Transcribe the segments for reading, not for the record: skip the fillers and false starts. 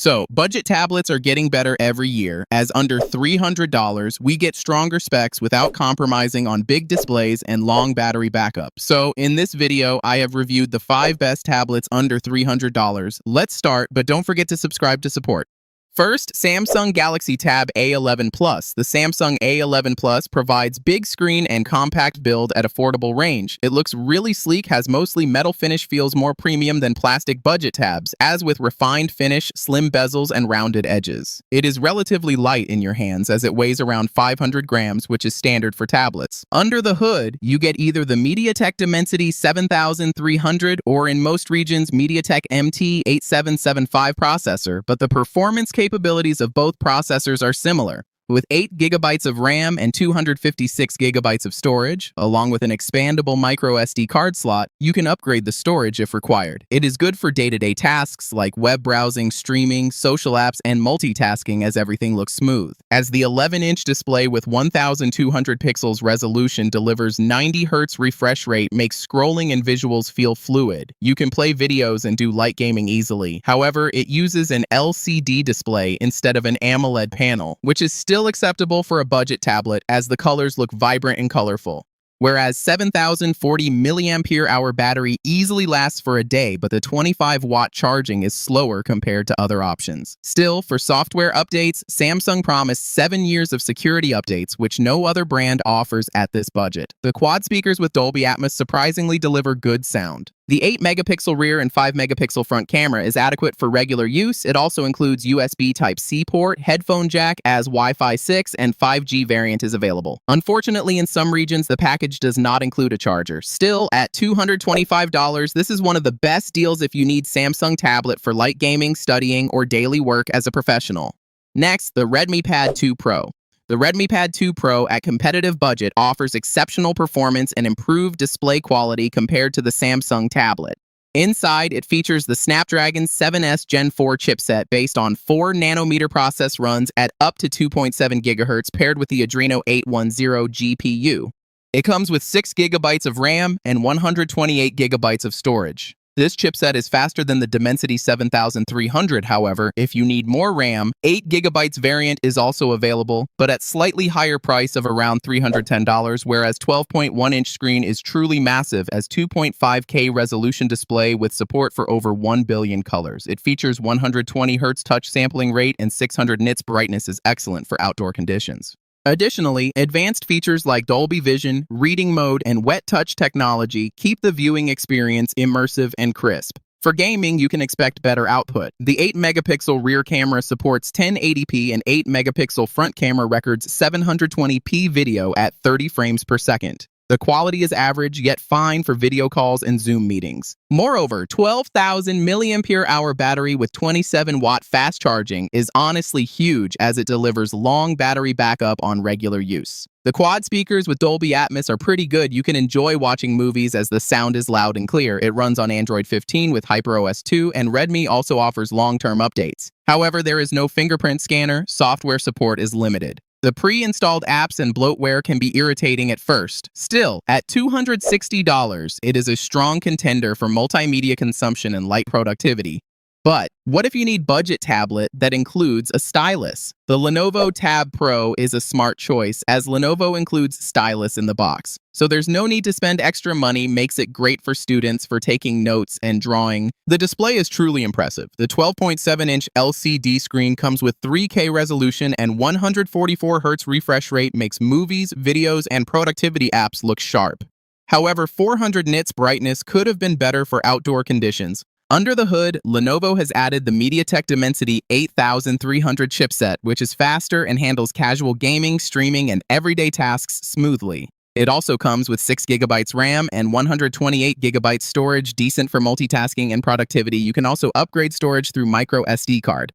So, budget tablets are getting better every year, as under $300, we get stronger specs without compromising on big displays and long battery backup. So, in this video, I have reviewed the 5 best tablets under $300. Let's start, but don't forget to subscribe to support. First, Samsung Galaxy Tab A11 Plus. The Samsung A11 Plus provides big screen and compact build at affordable range. It looks really sleek, has mostly metal finish, feels more premium than plastic budget tabs, as with refined finish, slim bezels, and rounded edges. It is relatively light in your hands as it weighs around 500 grams, which is standard for tablets. Under the hood, you get either the MediaTek Dimensity 7300 or in most regions MediaTek MT8775 processor, but the performance capabilities of both processors are similar. With 8 GB of RAM and 256 GB of storage, along with an expandable microSD card slot, you can upgrade the storage if required. It is good for day-to-day tasks like web browsing, streaming, social apps, and multitasking as everything looks smooth. As the 11-inch display with 1200 pixels resolution delivers 90 Hz refresh rate makes scrolling and visuals feel fluid. You can play videos and do light gaming easily. However, it uses an LCD display instead of an AMOLED panel, which is still acceptable for a budget tablet as the colors look vibrant and colorful. Whereas 7,040 mAh battery easily lasts for a day, but the 25-watt charging is slower compared to other options. Still, for software updates, Samsung promised 7 years of security updates, which no other brand offers at this budget. The quad speakers with Dolby Atmos surprisingly deliver good sound. The 8-megapixel rear and 5-megapixel front camera is adequate for regular use. It also includes USB Type-C port, headphone jack, as Wi-Fi 6 and 5G variant is available. Unfortunately, in some regions, the package does not include a charger. Still, at $225, this is one of the best deals if you need Samsung tablet for light gaming, studying, or daily work as a professional. Next, the Redmi Pad 2 Pro. The Redmi Pad 2 Pro at competitive budget offers exceptional performance and improved display quality compared to the Samsung tablet. Inside, it features the Snapdragon 7S Gen 4 chipset based on 4nm process runs at up to 2.7 GHz paired with the Adreno 810 GPU. It comes with 6 GB of RAM and 128 GB of storage. This chipset is faster than the Dimensity 7300, however, if you need more RAM, 8 GB variant is also available, but at slightly higher price of around $310, whereas 12.1-inch screen is truly massive as 2.5K resolution display with support for over 1 billion colors. It features 120 Hz touch sampling rate and 600 nits brightness is excellent for outdoor conditions. Additionally, advanced features like Dolby Vision, reading mode, and wet touch technology keep the viewing experience immersive and crisp. For gaming, you can expect better output. The 8-megapixel rear camera supports 1080p and 8-megapixel front camera records 720p video at 30 frames per second. The quality is average, yet fine for video calls and Zoom meetings. Moreover, 12,000 mAh battery with 27-watt fast charging is honestly huge as it delivers long battery backup on regular use. The quad speakers with Dolby Atmos are pretty good. You can enjoy watching movies as the sound is loud and clear. It runs on Android 15 with HyperOS 2, and Redmi also offers long-term updates. However, there is no fingerprint scanner. Software support is limited. The pre-installed apps and bloatware can be irritating at first. Still, at $260, it is a strong contender for multimedia consumption and light productivity. But what if you need budget tablet that includes a stylus? The Lenovo Tab Pro is a smart choice as Lenovo includes stylus in the box. So there's no need to spend extra money, makes it great for students for taking notes and drawing. The display is truly impressive. The 12.7-inch LCD screen comes with 3K resolution and 144 Hz refresh rate makes movies, videos, and productivity apps look sharp. However, 400 nits brightness could have been better for outdoor conditions. Under the hood, Lenovo has added the MediaTek Dimensity 8300 chipset, which is faster and handles casual gaming, streaming, and everyday tasks smoothly. It also comes with 6 GB RAM and 128 GB storage, decent for multitasking and productivity. You can also upgrade storage through microSD card.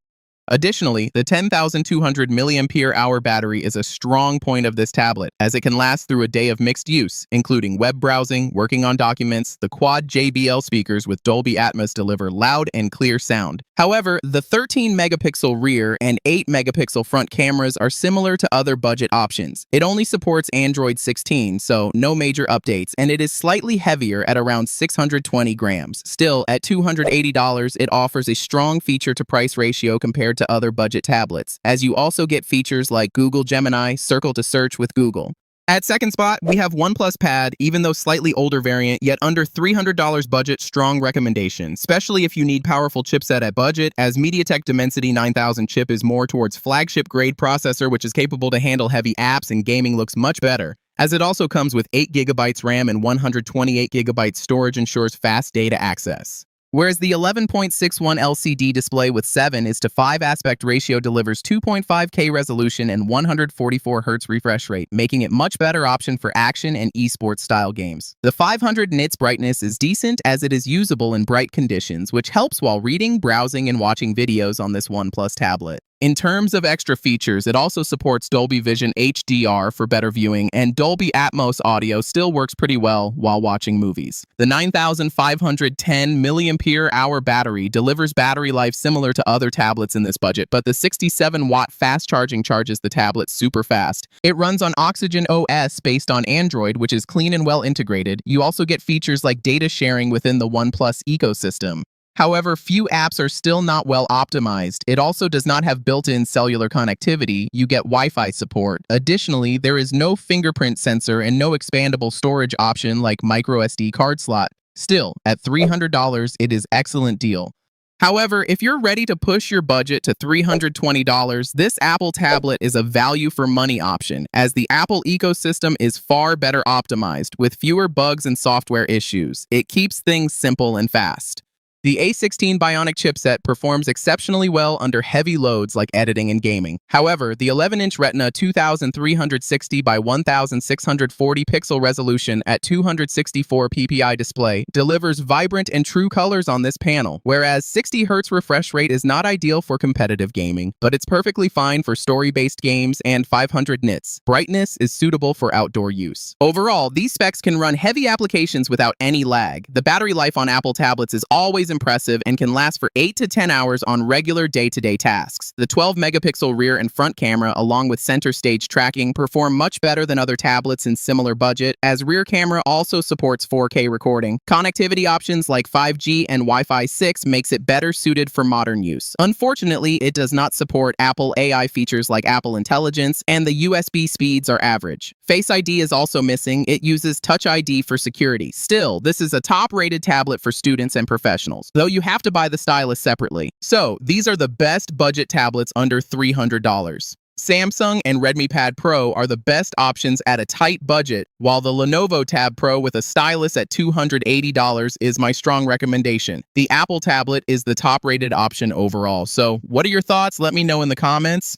Additionally, the 10,200 mAh battery is a strong point of this tablet, as it can last through a day of mixed use, including web browsing, working on documents. The quad JBL speakers with Dolby Atmos deliver loud and clear sound. However, the 13-megapixel rear and 8-megapixel front cameras are similar to other budget options. It only supports Android 16, so no major updates, and it is slightly heavier at around 620 grams. Still, at $280, it offers a strong feature-to-price ratio compared to other budget tablets, as you also get features like Google Gemini, Circle to Search with Google. At second spot, we have OnePlus Pad, even though slightly older variant, yet under $300 budget, strong recommendation, especially if you need powerful chipset at budget, as MediaTek Dimensity 9000 chip is more towards flagship grade processor, which is capable to handle heavy apps, and gaming looks much better, as it also comes with 8GB RAM and 128GB storage, ensures fast data access. Whereas the 11.61 LCD display with 7:5 aspect ratio delivers 2.5K resolution and 144Hz refresh rate, making it much better option for action and esports style games. The 500 nits brightness is decent, as it is usable in bright conditions, which helps while reading, browsing, and watching videos on this OnePlus tablet. In terms of extra features, it also supports Dolby Vision HDR for better viewing, and Dolby Atmos audio still works pretty well while watching movies. The 9,510 mAh battery delivers battery life similar to other tablets in this budget, but the 67-watt fast charging charges the tablet super fast. It runs on Oxygen OS based on Android, which is clean and well integrated. You also get features like data sharing within the OnePlus ecosystem. However, few apps are still not well optimized. It also does not have built-in cellular connectivity. You get Wi-Fi support. Additionally, there is no fingerprint sensor and no expandable storage option like microSD card slot. Still, at $300, it is excellent deal. However, if you're ready to push your budget to $320, this Apple tablet is a value for money option, as the Apple ecosystem is far better optimized with fewer bugs and software issues. It keeps things simple and fast. The A16 Bionic chipset performs exceptionally well under heavy loads like editing and gaming. However, the 11-inch Retina 2360 by 1640 pixel resolution at 264 ppi display delivers vibrant and true colors on this panel, whereas 60Hz refresh rate is not ideal for competitive gaming, but it's perfectly fine for story-based games, and 500 nits. Brightness is suitable for outdoor use. Overall, these specs can run heavy applications without any lag. The battery life on Apple tablets is always impressive and can last for 8 to 10 hours on regular day-to-day tasks. The 12-megapixel rear and front camera, along with center stage tracking, perform much better than other tablets in similar budget, as rear camera also supports 4K recording. Connectivity options like 5G and Wi-Fi 6 makes it better suited for modern use. Unfortunately, it does not support Apple AI features like Apple Intelligence, and the USB speeds are average. Face ID is also missing. It uses Touch ID for security. Still, this is a top-rated tablet for students and professionals, though you have to buy the stylus separately. So, these are the best budget tablets under $300. Samsung and Redmi Pad Pro are the best options at a tight budget, while the Lenovo Tab Pro with a stylus at $280 is my strong recommendation. The Apple tablet is the top-rated option overall. So, what are your thoughts? Let me know in the comments.